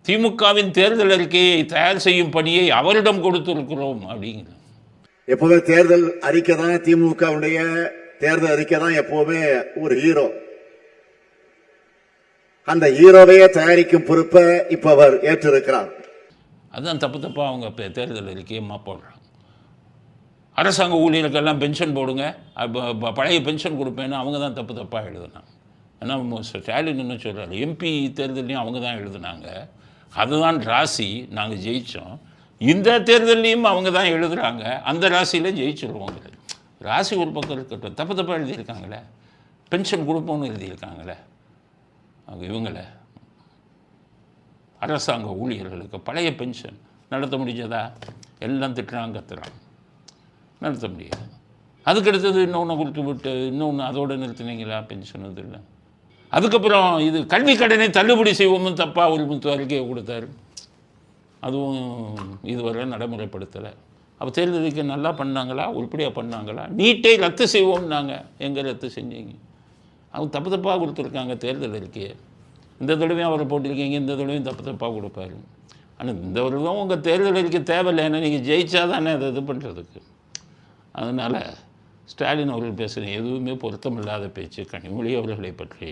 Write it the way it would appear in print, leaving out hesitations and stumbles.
திமுகவின் தேர்தல் அறிக்கையை தயார் செய்யும் பணியை அவரிடம் கொடுத்திருக்கிறோம் அப்படிங்கிற. எப்பவுமே தேர்தல் அறிக்கை தான் திமுகவுடைய தேர்தல் அறிக்கை தான் எப்பவுமே ஒரு ஹீரோ. அந்த ஹீரோவையே தயாரிக்கும் பொறுப்பை இப்ப அவர் ஏற்றிருக்கிறார். அதுதான் தப்பு தப்பா அவங்க தேர்தல் அறிக்கையமா போடுறாங்க. அரசாங்க ஊழியர்களுக்கெல்லாம் பென்ஷன் போடுங்க, பழைய பென்ஷன் கொடுப்பேன்னு அவங்க தான் தப்பு தப்பாக எழுதுனாங்க. ஏன்னா ஸ்டாலின் என்ன சொல்கிறார், எம்பி தேர்தலையும் அவங்க தான் எழுதுனாங்க, அதுதான் ராசி, நாங்கள் ஜெயித்தோம். இந்த தேர்தலையும் அவங்க தான் எழுதுகிறாங்க, அந்த ராசியில் ஜெயிச்சிருவோங்க. ராசி ஒரு பக்கம் இருக்கட்டும், தப்பு தப்பாக எழுதியிருக்காங்களே, பென்ஷன் கொடுப்போன்னு எழுதியிருக்காங்களே இவங்கள அரசாங்க ஊழியர்களுக்கு பழைய பென்ஷன் நடத்த முடிஞ்சதா? எல்லாம் திட்டுறாங்க, கத்துறாங்க, நடத்த முடியாது. அதுக்கடுத்தது இன்னொன்று கொடுத்து விட்டு இன்னொன்று அதோடு நிறுத்தினீங்களா? பென்ஷன் இது இல்லை. அதுக்கப்புறம் இது கல்வி கடனை தள்ளுபடி செய்வோம்னு தப்பாக ஒரு அறிக்கையை கொடுத்தாரு, அதுவும் இதுவரை நடைமுறைப்படுத்தலை. அப்போ தேர்தலுக்கு நல்லா பண்ணாங்களா? உருப்படியாக பண்ணாங்களா? நீட்டை ரத்து செய்வோம்னாங்க, எங்கே ரத்து செஞ்சீங்க? அவங்க தப்பு தப்பாக கொடுத்துருக்காங்க தேர்தல் அறிக்கையை. இந்த தடவையும் அவரை போட்டிருக்கீங்க, இந்த தடவையும் தப்பு தப்பாக கொடுப்பாரு. ஆனால் இந்த வருடம் உங்கள் தேர்தல் அறிக்கை தேவையில்லை, ஏன்னா நீங்கள் ஜெயிச்சா தானே அதை இது பண்ணுறதுக்கு. அதனால் ஸ்டாலின் அவர்கள் பேசுகிற எதுவுமே பொருத்தமில்லாத பேச்சு கனிமொழி அவர்களை பற்றி.